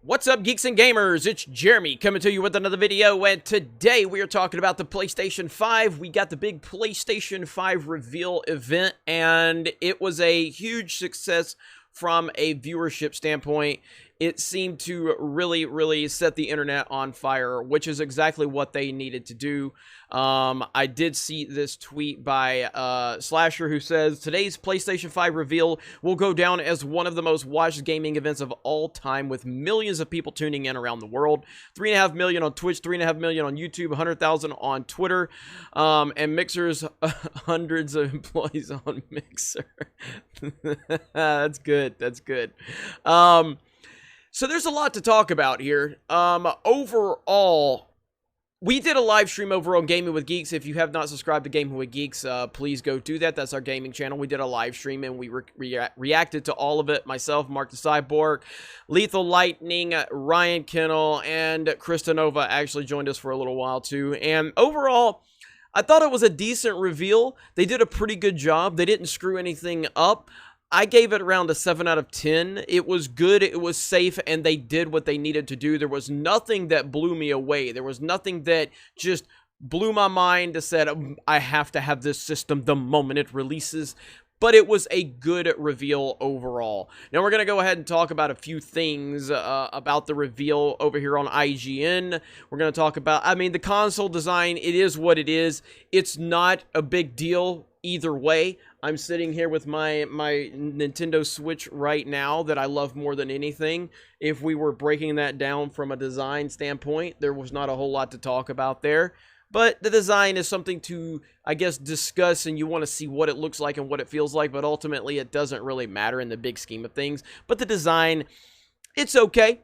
What's up, geeks and gamers? It's Jeremy coming to you with another video, and today we are talking about the PlayStation 5. We got the big PlayStation 5 reveal event, and it was a huge success from a viewership standpoint. It seemed to really set the internet on fire, which is exactly what they needed to do. I did see this tweet by Slasher, who says, today's PlayStation 5 reveal will go down as one of the most watched gaming events of all time, with millions of people tuning in around the world. 3.5 million on Twitch, 3.5 million on YouTube, 100,000 on Twitter, and Mixer's hundreds of employees on Mixer. That's good. That's good. So there's a lot to talk about here. Overall, we did a live stream over on Gaming with Geeks. If you have not subscribed to Gaming with Geeks, please go do that. That's our gaming channel. We did a live stream and we reacted to all of it. Myself, Mark the Cyborg, Lethal Lightning, Ryan Kennel, and Krista Nova actually joined us for a little while too. And overall, I thought it was a decent reveal. They did a pretty good job. They didn't screw anything up. I gave it around a 7 out of 10. It was good, it was safe, and they did what they needed to do. There was nothing that blew me away. There was nothing that just blew my mind that said, I have to have this system the moment it releases. But it was a good reveal overall. Now we're going to go ahead and talk about a few things about the reveal over here on IGN. We're going to talk about, the console design, it is what it is. It's not a big deal either way. I'm sitting here with my Nintendo Switch right now that I love more than anything. If we were breaking that down from a design standpoint, there was not a whole lot to talk about there. But the design is something to, I guess, discuss, and you want to see what it looks like and what it feels like, but ultimately it doesn't really matter in the big scheme of things. But the design, it's okay.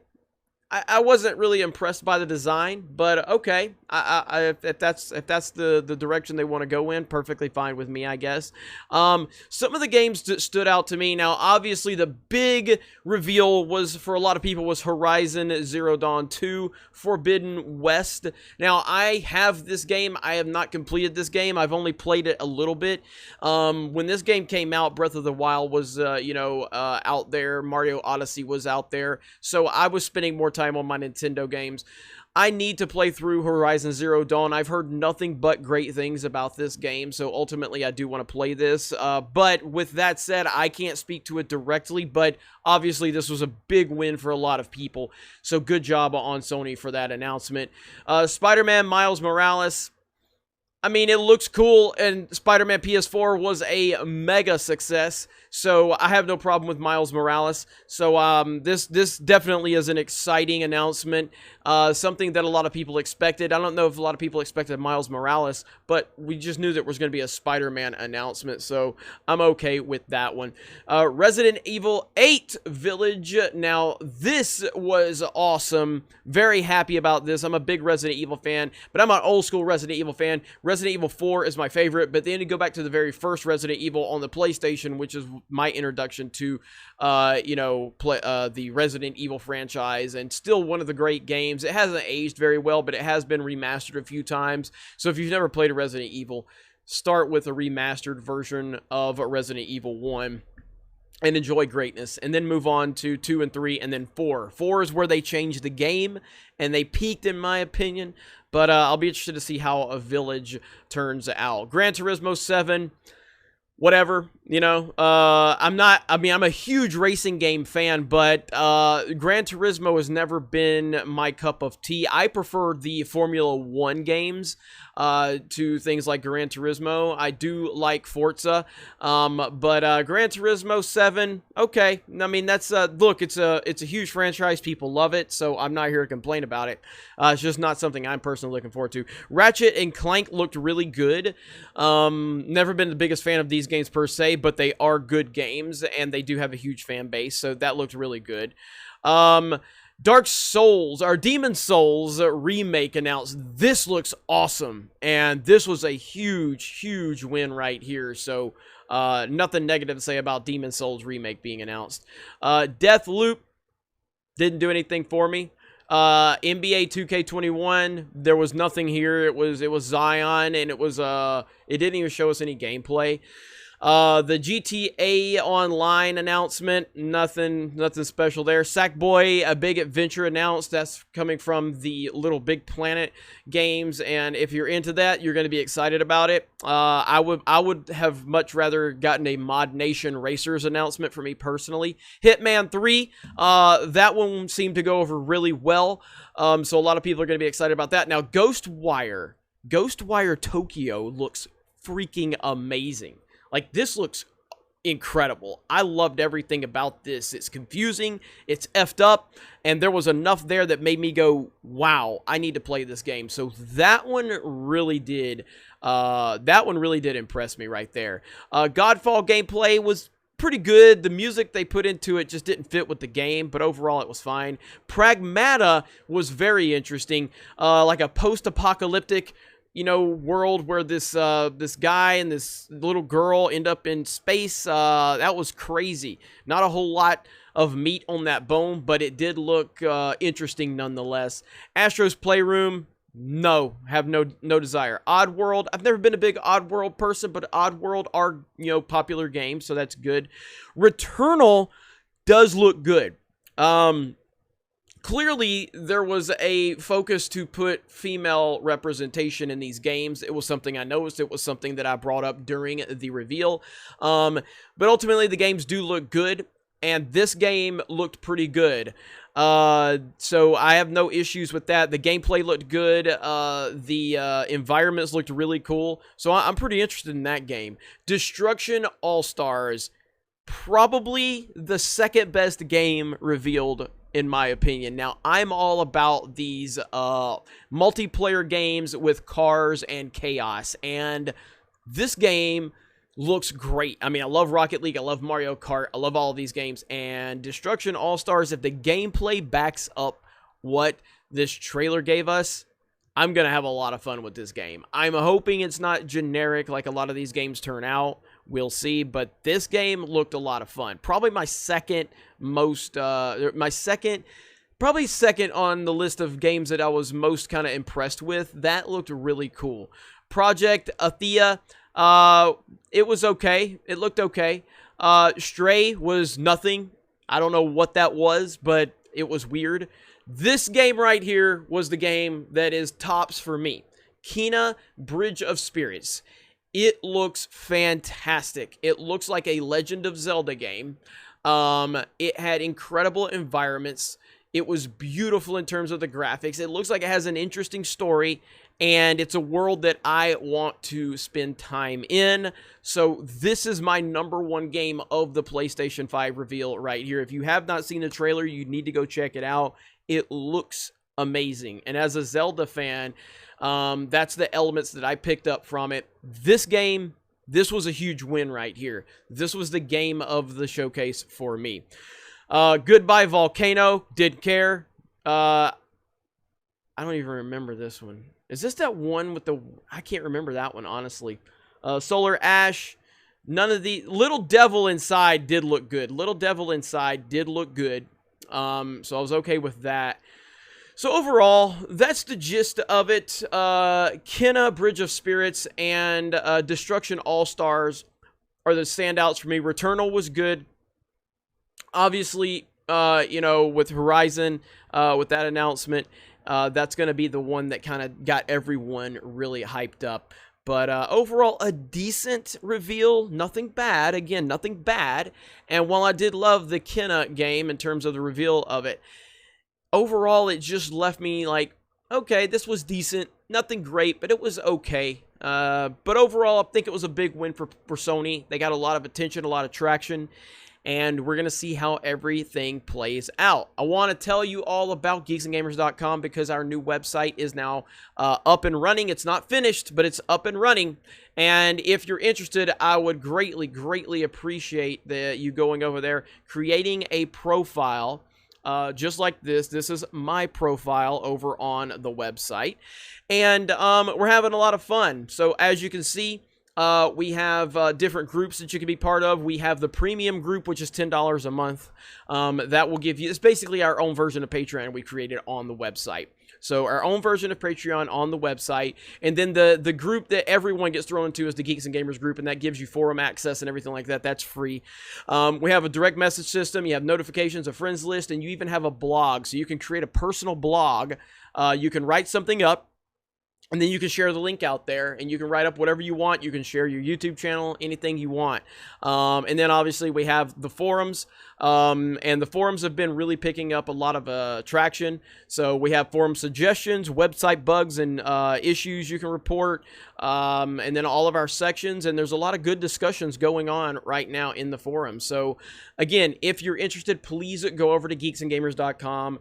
I wasn't really impressed by the design, but okay. If that's the direction they want to go in, perfectly fine with me, I guess. Some of the games that stood out to me. Now, obviously, the big reveal was, for a lot of people, was Horizon Zero Dawn 2 Forbidden West. Now, I have this game. I have not completed this game. I've only played it a little bit. When this game came out, Breath of the Wild was, out there. Mario Odyssey was out there. So I was spending more time on my Nintendo games. I need to play through Horizon Zero Dawn. I've heard nothing but great things about this game, so ultimately I do want to play this. But with that said, I can't speak to it directly, but obviously this was a big win for a lot of people. So good job on Sony for that announcement. Spider-Man Miles Morales. It looks cool, and Spider-Man PS4 was a mega success, so I have no problem with Miles Morales. So this definitely is an exciting announcement, something that a lot of people expected. I don't know if a lot of people expected Miles Morales, but we just knew there was going to be a Spider-Man announcement, so I'm okay with that one. Resident Evil 8 Village. Now, this was awesome. Very happy about this. I'm a big Resident Evil fan, but I'm an old-school Resident Evil fan. Resident Evil 4 is my favorite, but then you go back to the very first Resident Evil on the PlayStation, which is my introduction to, the Resident Evil franchise, and still one of the great games. It hasn't aged very well, but it has been remastered a few times. So if you've never played a Resident Evil, start with a remastered version of Resident Evil 1. And enjoy greatness, and then move on to 2 and 3, and then 4. 4 is where they changed the game, and they peaked, in my opinion. But I'll be interested to see how a Village turns out. Gran Turismo 7, whatever, I'm a huge racing game fan, but Gran Turismo has never been my cup of tea. I prefer the Formula 1 games to things like Gran Turismo. I do like Forza, but Gran Turismo 7, okay. That's look, it's a huge franchise. People love it, so I'm not here to complain about it. It's just not something I'm personally looking forward to. Ratchet and Clank looked really good. Never been the biggest fan of these games per se, but they are good games, and they do have a huge fan base, so that looked really good. Dark Souls, our Demon Souls remake announced. This looks awesome, and this was a huge win right here, so nothing negative to say about Demon Souls remake being announced. Deathloop didn't do anything for me. NBA 2K21, there was nothing here. It was Zion, and it didn't even show us any gameplay. The GTA Online announcement, nothing special there. Sackboy, a big adventure announced. That's coming from the Little Big Planet games, and if you're into that, you're going to be excited about it. I would have much rather gotten a Mod Nation Racers announcement for me personally. Hitman 3, that one seemed to go over really well, so a lot of people are going to be excited about that. Now, Ghostwire Tokyo looks freaking amazing. Like, this looks incredible. I loved everything about this. It's confusing, it's effed up, and there was enough there that made me go, wow, I need to play this game. So that one really did impress me right there. Godfall gameplay was pretty good. The music they put into it just didn't fit with the game, but overall it was fine. Pragmatic was very interesting, like a post-apocalyptic, you know, world where this guy and this little girl end up in space. That was crazy. Not a whole lot of meat on that bone, but it did look interesting nonetheless. Astro's Playroom, no, have no desire. Oddworld, I've never been a big Oddworld person, but Oddworld are, you know, popular games, so that's good. Returnal does look good. Clearly, there was a focus to put female representation in these games. It was something I noticed. It was something that I brought up during the reveal. But ultimately, the games do look good, and this game looked pretty good. So I have no issues with that. The gameplay looked good. The environments looked really cool. So I'm pretty interested in that game. Destruction AllStars, probably the second best game revealed, in my opinion. Now, I'm all about these multiplayer games with cars and chaos, and this game looks great. I mean, I love Rocket League, I love Mario Kart, I love all of these games, and Destruction AllStars, if the gameplay backs up what this trailer gave us, I'm going to have a lot of fun with this game. I'm hoping it's not generic like a lot of these games turn out. We'll see, but this game looked a lot of fun. Probably my second most, probably second on the list of games that I was most kind of impressed with. That looked really cool. Project Athea, it was okay. It looked okay. Stray was nothing. I don't know what that was, but it was weird. This game right here was the game that is tops for me. Kena Bridge of Spirits. It looks fantastic. It looks like a Legend of Zelda game. It had incredible environments. It was beautiful in terms of the graphics. It looks like it has an interesting story, and it's a world that I want to spend time in. So this is my #1 game of the PlayStation 5 reveal right here. If you have not seen the trailer, you need to go check it out. It looks amazing. And as a Zelda fan, that's the elements that I picked up from it. This game, this was a huge win right here. This was the game of the showcase for me. Goodbye Volcano, didn't care. I don't even remember this one. Is this that one with the... I can't remember that one, honestly. Solar Ash, none of the... Little Devil Inside did look good. Little Devil Inside did look good. So I was okay with that. So overall, that's the gist of it. Kena Bridge of Spirits and Destruction AllStars are the standouts for me. Returnal was good. Obviously, you know, with Horizon, with that announcement, that's going to be the one that kind of got everyone really hyped up. But overall, a decent reveal. Nothing bad. Again, nothing bad. And while I did love the Kena game in terms of the reveal of it, overall, it just left me like, okay, this was decent. Nothing great, but it was okay. But overall, I think it was a big win for Sony. They got a lot of attention, a lot of traction, and we're going to see how everything plays out. I want to tell you all about geeksandgamers.com because our new website is now up and running. It's not finished, but it's up and running. And if you're interested, I would greatly, greatly appreciate you going over there, creating a profile just like this. This is my profile over on the website, and we're having a lot of fun. So as you can see, We have different groups that you can be part of. We have the premium group, which is $10 a month. That will give you, it's basically our own version of Patreon we created on the website. So our own version of Patreon on the website. And then the group that everyone gets thrown into is the Geeks and Gamers group, and that gives you forum access and everything like that. That's free. We have a direct message system. You have notifications, a friends list, and you even have a blog. So you can create a personal blog. You can write something up, and then you can share the link out there, and you can write up whatever you want. You can share your YouTube channel, anything you want. And then obviously we have the forums, and the forums have been really picking up a lot of traction. So we have forum suggestions, website bugs and issues you can report, and then all of our sections. And there's a lot of good discussions going on right now in the forum. So again, if you're interested, please go over to geeksandgamers.com,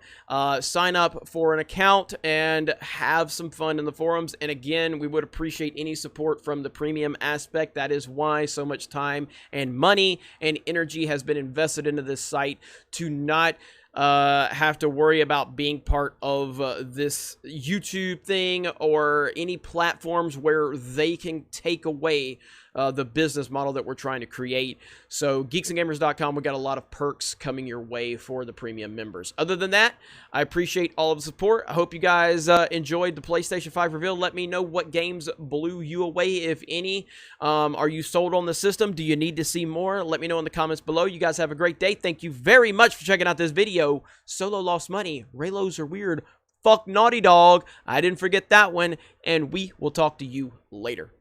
sign up for an account, and have some fun in the forums. And again, we would appreciate any support from the premium aspect. That is why so much time and money and energy has been invested into this site, to not have to worry about being part of this YouTube thing or any platforms where they can take away the business model that we're trying to create. So geeksandgamers.com, we got a lot of perks coming your way for the premium members. Other than that, I appreciate all of the support. I hope you guys enjoyed the PlayStation 5 reveal. Let me know what games blew you away, if any. Are you sold on the system? Do you need to see more? Let me know in the comments below. You guys have a great day. Thank you very much for checking out this video. Solo lost money. Raylos are weird. Fuck Naughty Dog. I didn't forget that one. And we will talk to you later.